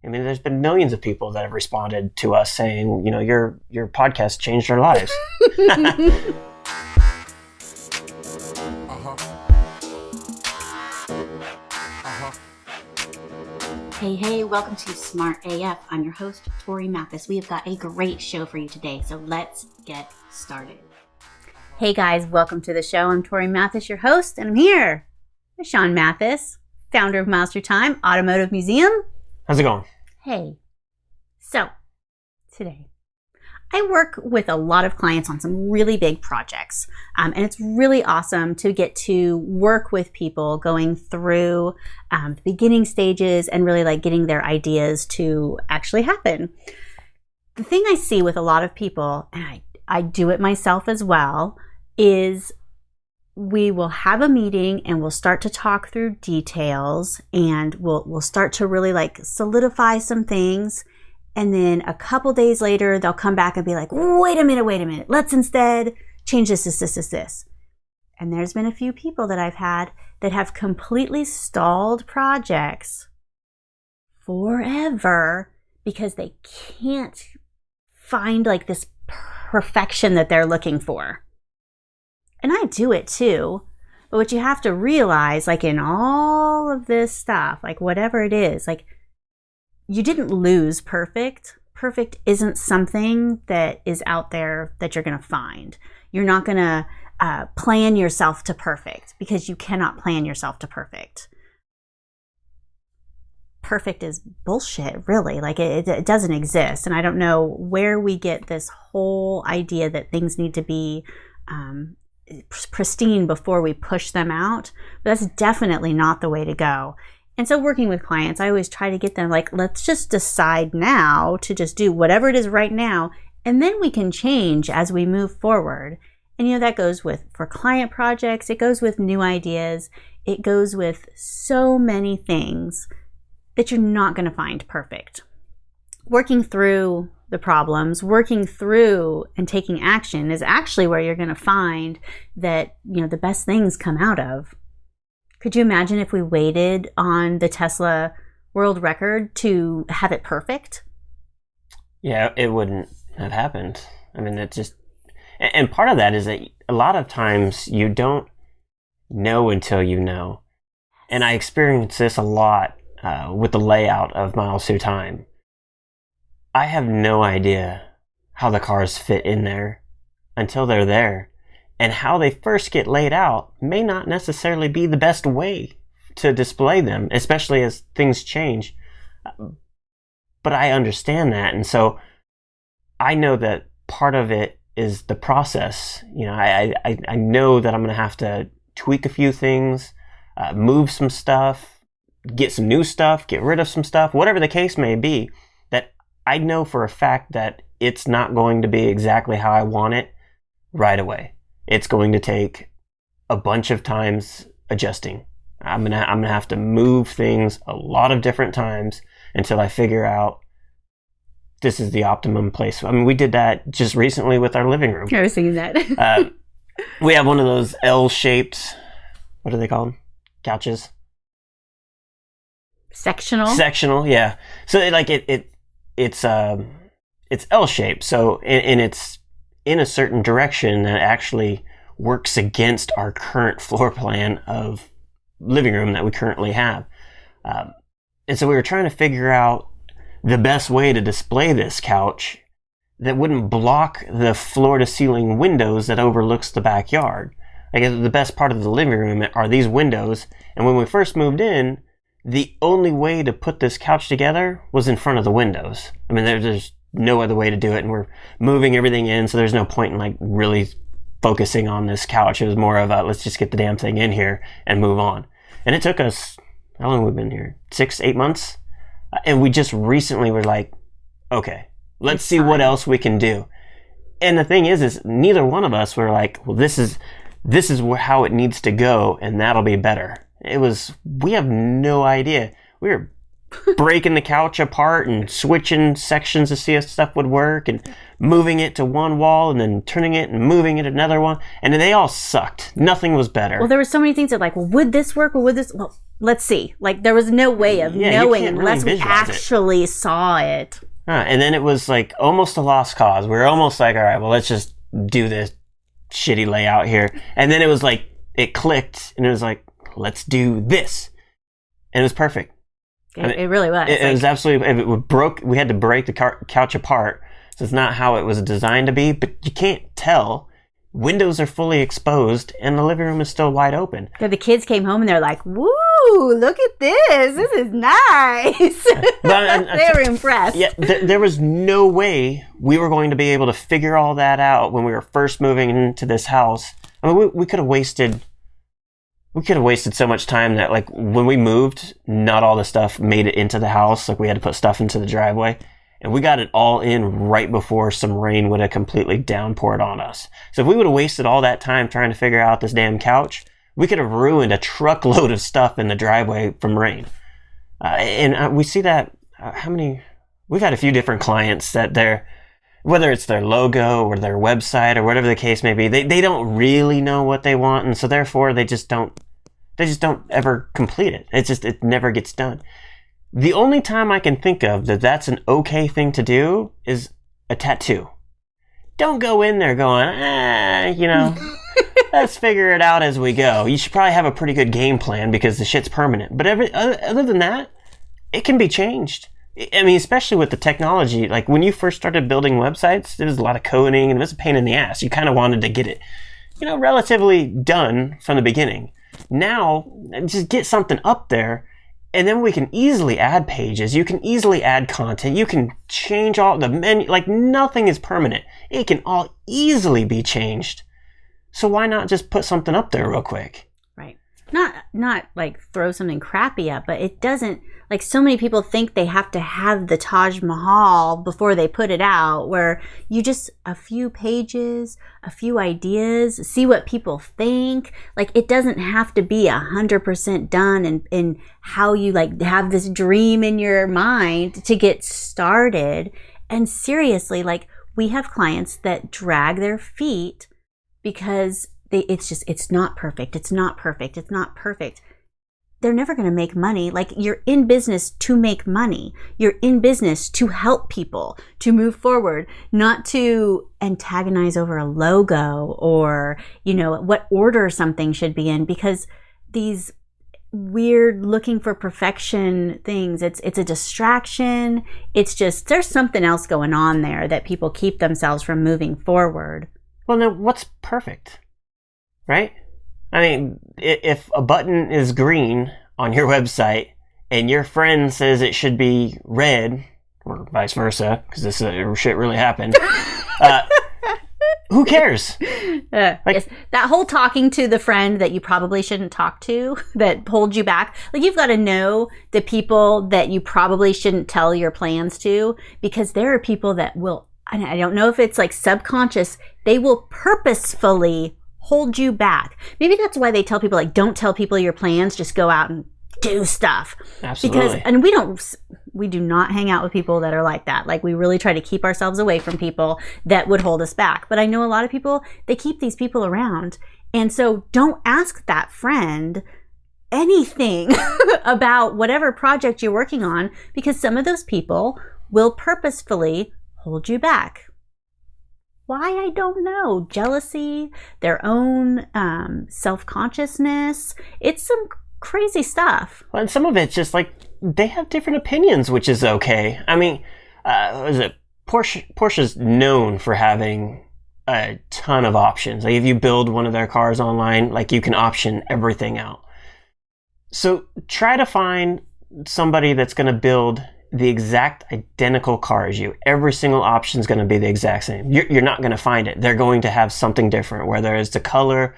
I mean, there's been millions of people that have responded to us saying, your podcast changed our lives. Hey, welcome to Smart AF. I'm your host, Torie Mathis. We have got a great show for you today, so let's get started. Hey guys, welcome to the show. I'm Torie Mathis, your host, and I'm here with Sean Mathis, founder of Miles Through Time Automotive Museum. How's it going? Hey, so today I work with a lot of clients on some really big projects, and it's really awesome to get to work with people going through the beginning stages and really like getting their ideas to actually happen. The thing I see with a lot of people, and I do it myself as well, is we will have a meeting and we'll start to talk through details and we'll start to really like solidify some things. And then a couple days later, they'll come back and be like, wait a minute. Let's instead change this. And there's been a few people that I've had that have completely stalled projects forever because they can't find like this perfection that they're looking for. And I do it too. But what you have to realize, like in all of this stuff, like whatever it is, like you didn't lose perfect. Perfect isn't something that is out there that you're going to find. You're not going to plan yourself to perfect because you cannot plan yourself to perfect. Perfect is bullshit, really. Like it doesn't exist. And I don't know where we get this whole idea that things need to be pristine before we push them out. But that's definitely not the way to go. And so working with clients, I always try to get them like, let's just decide now to just do whatever it is right now. And then we can change as we move forward. And that goes for client projects. It goes with new ideas. It goes with so many things that you're not going to find perfect. Working through the problems, working through and taking action is actually where you're going to find that, the best things come out of. Could you imagine if we waited on the Tesla world record to have it perfect? Yeah, it wouldn't have happened. I mean, it's just, and part of that is that a lot of times you don't know until you know. And I experience this a lot with the layout of Miles Through Time. I have no idea how the cars fit in there until they're there. And how they first get laid out may not necessarily be the best way to display them, especially as things change. But I understand that. And so I know that part of it is the process. I know that I'm going to have to tweak a few things, move some stuff, get some new stuff, get rid of some stuff, whatever the case may be, that I know for a fact that it's not going to be exactly how I want it right away. It's going to take a bunch of times adjusting. I'm gonna have to move things a lot of different times until I figure out this is the optimum place. I mean, we did that just recently with our living room. I was thinking that. We have one of those L-shaped, what are they called? Couches? Sectional, yeah. So it's L-shaped. So and it's in a certain direction that actually works against our current floor plan of living room that we currently have. And so we were trying to figure out the best way to display this couch that wouldn't block the floor to ceiling windows that overlooks the backyard. I guess the best part of the living room are these windows. And when we first moved in, the only way to put this couch together was in front of the windows. I mean, there's no other way to do it, and we're moving everything in, so there's no point in like really focusing on this couch. It was more of a let's just get the damn thing in here and move on. And it took us, how long have we been here? 6-8 months? And we just recently were like, okay, let's see what else we can do. And the thing is neither one of us were like, well, this is how it needs to go, and that'll be better. We have no idea. We were breaking the couch apart and switching sections to see if stuff would work and moving it to one wall and then turning it and moving it to another one. And they all sucked. Nothing was better. Well, there were so many things that like, well, would this work or would this? Well, let's see. Like there was no way of knowing unless we actually saw it. And then it was like almost a lost cause. We were almost like, all right, well, let's just do this shitty layout here. And then it was like, it clicked and it was like, let's do this. And it was perfect. It really was. It was absolutely, it broke. We had to break the couch apart. So it's not how it was designed to be, but you can't tell. Windows are fully exposed and the living room is still wide open. So the kids came home and they're like, woo, look at this. This is nice. They were impressed. Yeah, there was no way we were going to be able to figure all that out when we were first moving into this house. I mean, we could have wasted so much time that, like, when we moved, not all the stuff made it into the house. Like, we had to put stuff into the driveway. And we got it all in right before some rain would have completely downpoured on us. So if we would have wasted all that time trying to figure out this damn couch, we could have ruined a truckload of stuff in the driveway from rain. We see that, we've had a few different clients that whether it's their logo or their website or whatever the case may be, they don't really know what they want. And so therefore they just don't ever complete it. It never gets done. The only time I can think of that's an okay thing to do is a tattoo. Don't go in there going, let's figure it out as we go. You should probably have a pretty good game plan because the shit's permanent. But other than that, it can be changed. I mean, especially with the technology. Like when you first started building websites, there was a lot of coding and it was a pain in the ass. You kind of wanted to get it, relatively done from the beginning. Now, just get something up there. And then we can easily add pages. You can easily add content. You can change all the menu. Like nothing is permanent. It can all easily be changed. So why not just put something up there real quick? Right. Not like throw something crappy up, but it doesn't, like so many people think they have to have the Taj Mahal before they put it out, where you just a few pages, a few ideas, see what people think. Like it doesn't have to be 100% done in how you like have this dream in your mind to get started. And seriously, like we have clients that drag their feet because it's not perfect. It's not perfect. It's not perfect. They're never going to make money. Like you're in business to make money. You're in business to help people, to move forward, not to antagonize over a logo or, what order something should be in, because these weird looking for perfection things, it's a distraction. It's just, there's something else going on there that people keep themselves from moving forward. Well, now what's perfect? Right? I mean, if a button is green on your website and your friend says it should be red, or vice versa, because this shit really happened, who cares? Yes. That whole talking to the friend that you probably shouldn't talk to, that holds you back. Like you've got to know the people that you probably shouldn't tell your plans to, because there are people that will, and I don't know if it's like subconscious, they will purposefully hold you back. Maybe that's why they tell people, like, don't tell people your plans, just go out and do stuff. Absolutely. Because, we do not hang out with people that are like that. Like we really try to keep ourselves away from people that would hold us back. But I know a lot of people, they keep these people around. And so don't ask that friend anything about whatever project you're working on, because some of those people will purposefully hold you back. Why? I don't know. Jealousy, their own self-consciousness. It's some crazy stuff. Well, and some of it's just like they have different opinions, which is okay. I mean, what is it? Porsche's known for having a ton of options. Like if you build one of their cars online, like you can option everything out. So try to find somebody that's going to build the exact identical car as you. Every single option is going to be the exact same. You're not going to find it. They're going to have something different, whether it's the color,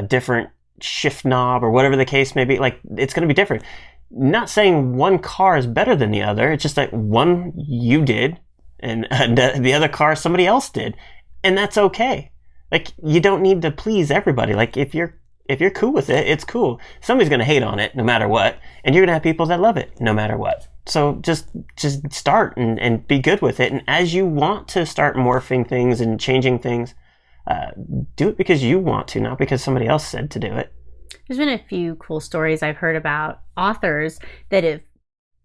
different shift knob, or whatever the case may be. Like it's going to be different. Not saying one car is better than the other. It's just that one you did and the other car somebody else did. And that's okay. Like you don't need to please everybody. Like if you're cool with it, it's cool. Somebody's going to hate on it no matter what. And you're going to have people that love it no matter what. So just start and be good with it. And as you want to start morphing things and changing things, do it because you want to, not because somebody else said to do it. There's been a few cool stories I've heard about authors that have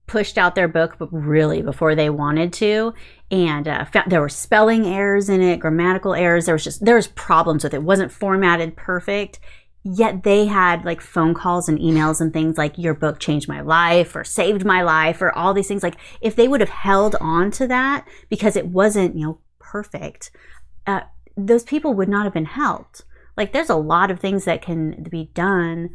pushed out their book but really before they wanted to, and there were spelling errors in it, grammatical errors. There was problems with it. It wasn't formatted perfect, yet they had like phone calls and emails and things like, your book changed my life or saved my life or all these things. Like, if they would have held on to that because it wasn't, perfect, those people would not have been helped. Like, there's a lot of things that can be done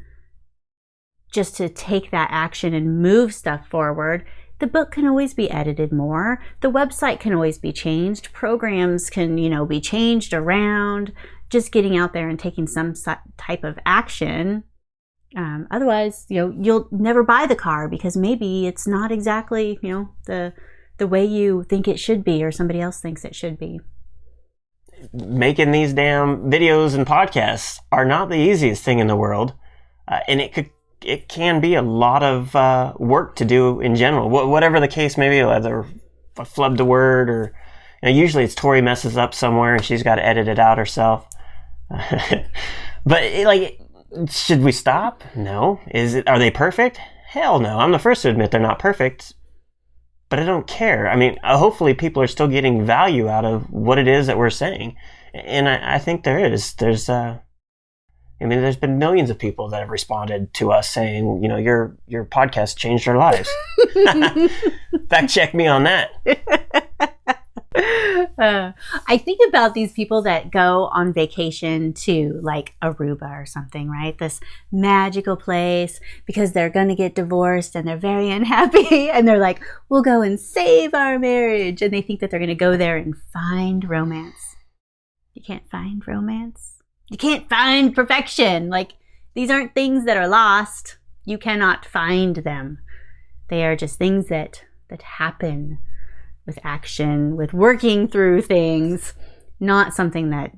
just to take that action and move stuff forward. The book can always be edited more. The website can always be changed. Programs can, be changed around. Just getting out there and taking some type of action. Otherwise, you'll never buy the car because maybe it's not exactly, the way you think it should be or somebody else thinks it should be. Making these damn videos and podcasts are not the easiest thing in the world. And it can be a lot of work to do in general. Whatever the case may be, whether I flubbed a word or usually it's Torie messes up somewhere and she's got to edit it out herself. But should we stop? No. Are they perfect? Hell no. I'm the first to admit they're not perfect, but I don't care. I mean, hopefully people are still getting value out of what it is that we're saying, and I think there is. There's been millions of people that have responded to us saying, your podcast changed our lives. Fact check me on that. I think about these people that go on vacation to like Aruba or something, right? This magical place because they're going to get divorced and they're very unhappy. And they're like, we'll go and save our marriage. And they think that they're going to go there and find romance. You can't find romance. You can't find perfection. Like, these aren't things that are lost. You cannot find them. They are just things that happen with action, with working through things, not something that,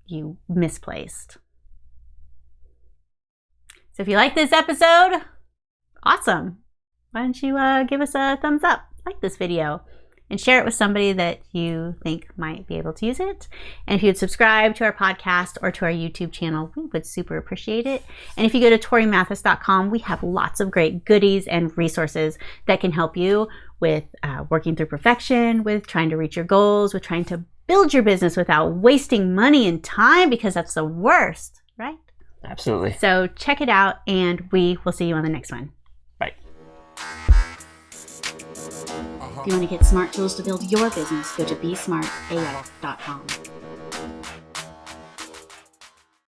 you misplaced. So if you like this episode, awesome. Why don't you give us a thumbs up, like this video, and share it with somebody that you think might be able to use it. And if you'd subscribe to our podcast or to our YouTube channel, we would super appreciate it. And if you go to TorieMathis.com, we have lots of great goodies and resources that can help you with working through perfection, with trying to reach your goals, with trying to build your business without wasting money and time, because that's the worst, right? Absolutely. So check it out, and we will see you on the next one. Bye. If you want to get smart tools to build your business, go to besmartaf.com.